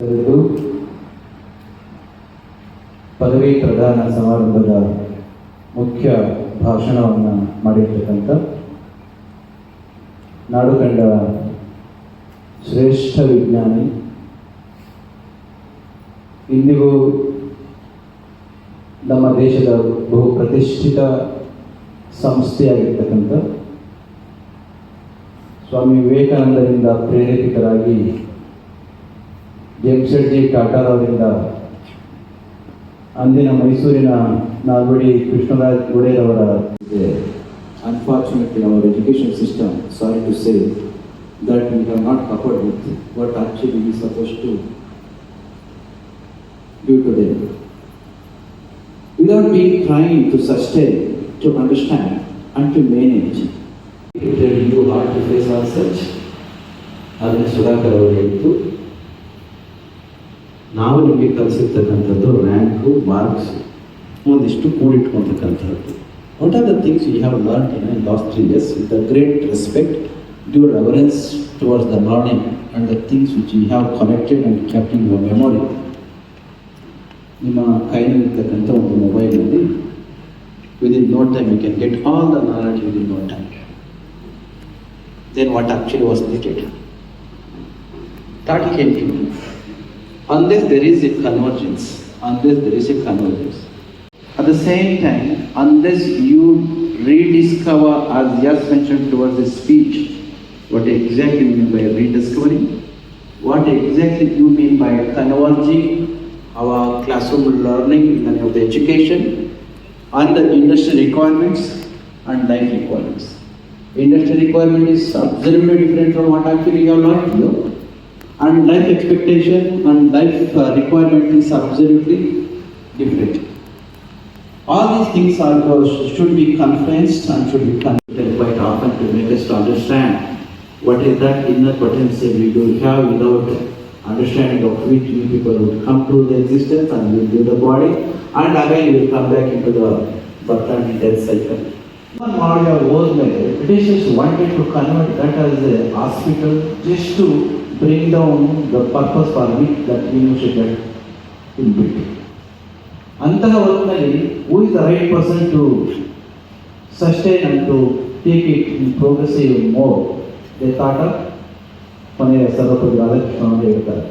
ಕರೆದು ಪದವಿ ಪ್ರದಾನ ಸಮಾರಂಭದ ಮುಖ್ಯ ಭಾಷಣವನ್ನು ಮಾಡಿರ್ತಕ್ಕಂಥ ನಾಡು ಕಂಡ ಶ್ರೇಷ್ಠ ವಿಜ್ಞಾನಿ, ಇಂದಿಗೂ ನಮ್ಮ ದೇಶದ ಬಹು ಪ್ರತಿಷ್ಠಿತ ಸಂಸ್ಥೆಯಾಗಿರ್ತಕ್ಕಂಥ ಸ್ವಾಮಿ ವಿವೇಕಾನಂದರಿಂದ ಪ್ರೇರೇಪಿತರಾಗಿ ಜೆಮ್ಸೆಡ್ಜಿ ಟಾಟಾರವರಿಂದ ಅಂದಿನ ಮೈಸೂರಿನ ನಾಲ್ವಡಿ ಕೃಷ್ಣರಾಜ್ ಗುಡೇರವರ unfortunately our education system, sorry to say, that we have not coupled with what actually we supposed to do today. Without being trying to sustain, to understand and to manage, it will be hard to face all such. ಅದನ್ನು ಸುಧಾಕರ್ ಅವರು ಹೇಳಿದ್ದು, ನಾವು ನಿಮಗೆ ಕಲಿಸಿರ್ತಕ್ಕಂಥದ್ದು rank, marks ಒಂದಿಷ್ಟು ಕೂಡಿಟ್ಕೊಳ್ತಕ್ಕಂಥದ್ದು. What are the things you have learned in the last 3 years with a great respect, due reverence towards the learning and the things which you have collected and kept in your memory? ನಿಮ್ಮ ಕೈನಲ್ಲಿರ್ತಕ್ಕಂಥ ಒಂದು ಮೊಬೈಲ್ನಲ್ಲಿ within no time you can get all the knowledge within no time. Then what actually was needed? That came to me. Unless there is a convergence, at the same time, unless you rediscover, as Yas mentioned towards the speech, what exactly you mean by rediscovering, what exactly you mean by converging our classroom learning of the education and the industry requirements and life requirements. Industry requirement is absolutely different from what actually you have learned here, and life expectation and life requirement is absolutely different. All these things should be confluenced and should be connected quite often to make us to understand what is that inner potential we do have, without understanding of which we people would come to the existence and will give the body, and again we will come back into the birth and death cycle. Model was made. Britishers wanted to convert that as a hospital just to bring down the purpose for which that university got built. ಅಂತಹ ಹೊತ್ತಿನಲ್ಲಿ who is the right person to sustain and to take it in progressive mode? They thought of ಕೊನೆಯ ಸರ್ವಪತಿ ರಾಧಾಕೃಷ್ಣ ಅವರು ಹೇಳ್ತಾರೆ,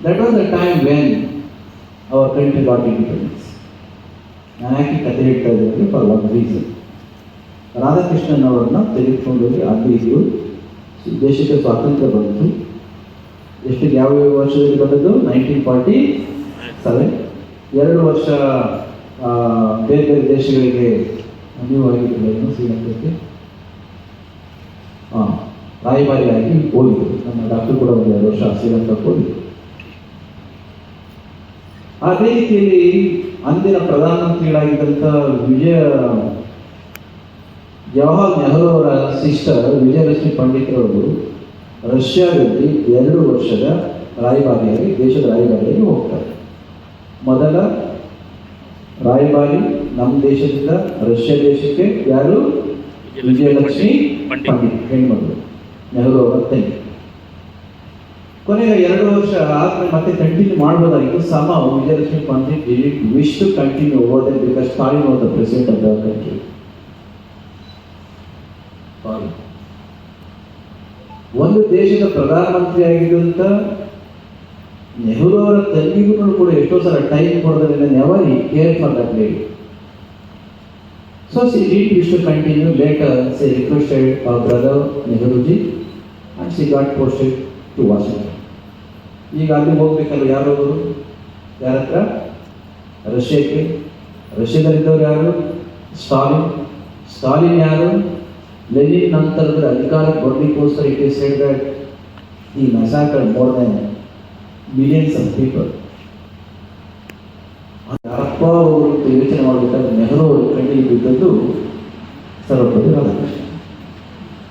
that was the time when our country got independence. ನಾನು ಯಾಕೆ ಕಥೆ ಹೇಳ್ತಾ ಇದ್ದೀನಿ ಫಾರ್ ಒನ್ ರೀಸನ್. ರಾಧಾಕೃಷ್ಣನ್ ಅವರನ್ನ ತೆಗೆದುಕೊಂಡು ಹೋಗಿ ಅಲ್ಲಿ ಇದ್ದು ದೇಶಕ್ಕೆ ಸ್ವಾತಂತ್ರ್ಯ ಬಂತು. ಎಷ್ಟು ಯಾವ ವರ್ಷದಲ್ಲಿ ಬಂದದ್ದು? 1947. 2 ವರ್ಷ ಬೇರೆ ಬೇರೆ ದೇಶಗಳಿಗೆ ನೀವು ಆಗಿರಲಿಲ್ಲ, ಶ್ರೀಲಂಕಾಕ್ಕೆ ರಾಯಭಾರಿಯಾಗಿ ಹೋಗಿದ್ರು. ನಮ್ಮ ಡಾಕ್ಟರ್ ಕೂಡ 2 ವರ್ಷ ಶ್ರೀಲಂಕಾಕ್ಕೆ ಹೋಗಿದ್ರು. ಅದೇ ರೀತಿಯಲ್ಲಿ ಅಂದಿನ ಪ್ರಧಾನಮಂತ್ರಿಗಳಾಗಿದ್ದಂಥ ಜವಾಹರ್ ನೆಹರು ಅವರ ಸಿಸ್ಟರ್ ವಿಜಯಲಕ್ಷ್ಮಿ ಪಂಡಿತರವರು ರಷ್ಯಾದಲ್ಲಿ 2 ವರ್ಷದ ರಾಯಭಾರಿಯಾಗಿ, ದೇಶದ ರಾಯಭಾರಿಯಾಗಿ ಹೋಗ್ತಾರೆ. ಮೊದಲ ರಾಯಭಾರಿ ನಮ್ಮ ದೇಶದಿಂದ ರಷ್ಯಾ ದೇಶಕ್ಕೆ ಯಾರು? ವಿಜಯಲಕ್ಷ್ಮಿ ಪಂಡಿತ್, ಹೆಣ್ಮಗಳು, ನೆಹರು ಅವರ ತಂಗಿ. ಕೊನೆಗೆ 2 ವರ್ಷ ಆದ್ಮೇಲೆ ಮತ್ತೆ ಕಂಟಿನ್ಯೂ ಮಾಡ್ಬೋದಾಗಿತ್ತು. ಸಮ Vijayalakshmi Pandit wish to continue over that because Stalin was the president of the country. ಒಂದು ದೇಶದ ಪ್ರಧಾನಮಂತ್ರಿ ಆಗಿದ್ದಂಥ ನೆಹರು ಅವರ ತಂಗಿಗೂ ಕೂಡ ಎಷ್ಟೋ ಸಲ ಟೈಮ್ ಕೊಡೋದ್ರಿಂದ never he care for that lady. So she did wish to continue. Later she requested her brother Nehruji and she got posted to Washington. ಈಗ ಅಲ್ಲಿ ಹೋಗ್ಬೇಕಲ್ಲ, ಯಾರು ಹೋಗೋದು? ಯಾರ ಹತ್ರ? ರಷ್ಯಾಕ್ಕೆ. ರಷ್ಯಾದಲ್ಲಿದ್ದವ್ರು ಯಾರು? ಸ್ಟಾಲಿನ್ ಯಾರು? ಲೆನಿನ್ ನಂತರದ ಅಧಿಕಾರಕ್ಕೆ ಬರಲಿಕ್ಕೋಸ್ಕರ it is said that he massacred more than millions of people. ಯಾರಪ್ಪ ಅವರು ಯೋಚನೆ ಮಾಡಬೇಕಾದ್ರೆ ನೆಹರು ಅವರು ಕಣ್ಣಿಗೆ ಬಿದ್ದದ್ದು ಸರ್ವಪತಿ ರಾಧಾಕೃಷ್ಣ.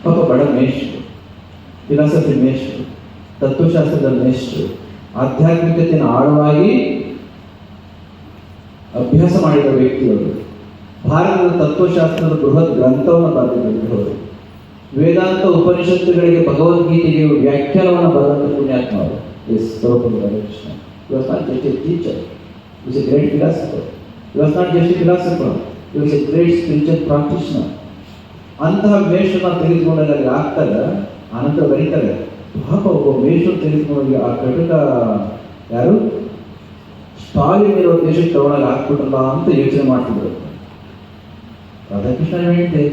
ಪಾಪ ಬಡ ಮೇಷ್ಟ್ರು, ಫಿಲಾಸಫಿ ಮೇಷ್ಟ್ರು, ತತ್ವಶಾಸ್ತ್ರದ ಮೇಷ್ಟ್ರು, ಆಧ್ಯಾತ್ಮಿಕತೆಯನ್ನು ಆಳವಾಗಿ ಅಭ್ಯಾಸ ಮಾಡಿದ ವ್ಯಕ್ತಿಗಳು, ಭಾರತದ ತತ್ವಶಾಸ್ತ್ರದ ಬೃಹತ್ ಗ್ರಂಥವನ್ನು ಬರೆದಿದ್ದರು. ವೇದಾಂತ ಉಪನಿಷತ್ತುಗಳಿಗೆ ಭಗವದ್ಗೀತೆಗೆ ವ್ಯಾಖ್ಯಾನವನ್ನು ಬರೆದಂಥ ಪುಣ್ಯಾತ್ಮ ಅವರು. this Prabhupada Radhakrishna. He was not just a teacher, he was a great philosopher. He was not just a philosopher, he was a great spiritual practitioner. ಅಂತಹ ವೇಷನ ತೆಗೆದುಕೊಂಡಾಗ ಆಗ್ತಾಗ ಆನಂತರ ಬರೀತಾರೆ, ಪಾಪ ಒಬ್ಬ ವೇಷ ತೆಗೆದುಕೊಂಡು ಆ ಕಟಕ ಯಾರು ಸ್ಟಾಲಿನ್ ಇರೋ ದೇಶಕ್ಕೆ ತಗೊಂಡಾಗ ಹಾಕ್ಬಿಟ್ರಲ್ಲ ಅಂತ ಯೋಚನೆ ಮಾಡ್ತಿದ್ರು. ರಾಧಾಕೃಷ್ಣ ಹೇಳ್ತೆ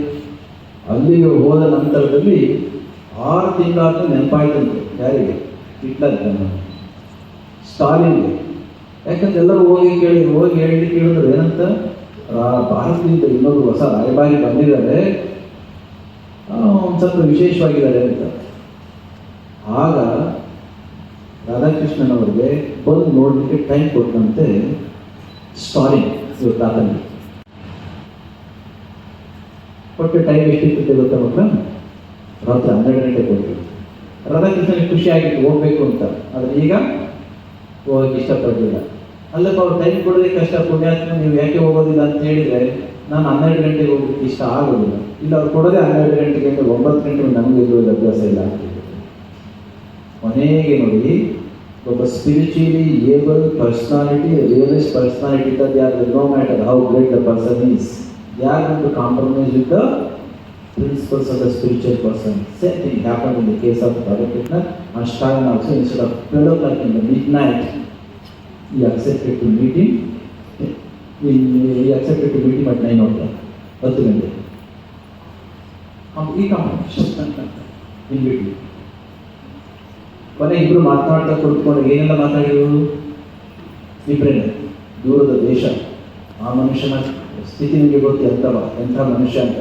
ಅಲ್ಲಿಗೆ ಹೋದ ನಂತರದಲ್ಲಿ 6 ತಿಂಗಳಾದ ನೆನಪಾಯ್ತಂತೆ. ಯಾರಿಗೆ? ಹಿಟ್ಲರ್ ಸ್ಟಾಲಿನ್ಗೆ. ಯಾಕಂದ್ರೆ ಎಲ್ಲರೂ ಹೋಗಿ ಹೇಳಿ ಕೇಳಿದ್ರು ಏನಂತ, ಭಾರತದಿಂದ ಇನ್ನೊಂದು ಹೊಸ ರಾಯಭಾರಿ ಬಂದಿದ್ದಾರೆ, ಒಂದು ಸ್ವಲ್ಪ ವಿಶೇಷವಾಗಿದ್ದಾರೆ ಅಂತ. ಆಗ ರಾಧಾಕೃಷ್ಣನವ್ರಿಗೆ ಬಂದು ನೋಡಲಿಕ್ಕೆ ಟೈಮ್ ಕೊಟ್ಟಂತೆ ಸ್ಟಾಲಿನ್ ಇವ್ರ ತಾತನಿಗೆ. ಕೊಟ್ಟು ಟೈಮ್ ಎಷ್ಟಿತ್ತು ಗೊತ್ತಾ ಮಕ್ಕಳ? ರಾತ್ರಿ 12 ಗಂಟೆ ಕೊಟ್ಟರು. ರಾಧಾಕೃಷ್ಣನಿಗೆ ಖುಷಿ ಆಗಿತ್ತು ಹೋಗ್ಬೇಕು ಅಂತ, ಆದರೆ ಈಗ ಹೋಗಕ್ಕೆ ಇಷ್ಟಪಡಲಿಲ್ಲ. ಅಲ್ಲಪ್ಪ ಅವ್ರು ಟೈಮ್ ಕೊಡೋದೇ ಕಷ್ಟ, ಪುಣ್ಯಾತ್ಮ ನೀವು ಯಾಕೆ ಹೋಗೋದಿಲ್ಲ ಅಂತ ಹೇಳಿದರೆ ನಾನು 12 ಗಂಟೆಗೆ ಹೋಗ್ಲಿಕ್ಕೆ ಇಷ್ಟ ಆಗೋದಿಲ್ಲ. ಇಲ್ಲ ಅವ್ರು ಕೊಡೋದೇ 12 ಗಂಟೆಗೆ ಅಂತ 9 ಗಂಟೆಗೆ ನಮಗೆ ಇರುವುದು ಅಭ್ಯಾಸ ಇಲ್ಲ ಅಂತ. ಕೊನೆಗೆ ನೋಡಿ, ಒಬ್ಬ spiritually Abel personality, realist personality that they are, no matter how great the person is, they are going to compromise with the principles of the spiritual person. Same thing happened in the case of Radhakrishna and Stalin also. Instead of 12 o'clock in the midnight, he accepted to meet him. He accepted to meet him at 9 o'clock. 10 ಗಂಟೆ. ಈ combination in between. ಕೊನೆಗೆ ಇಬ್ಬರು ಮಾತನಾಡ್ತಾ ಕುಳಿತುಕೊಂಡು ಏನೆಲ್ಲ ಮಾತಾಡಿದ್ರು? ಇಬ್ಬರೇನೆ ದೂರದ ದೇಶ, ಆ ಮನುಷ್ಯನ ಸ್ಥಿತಿ ನಿಮಗೆ ಗೊತ್ತು ಎಂಥ ಮನುಷ್ಯ ಅಂತ.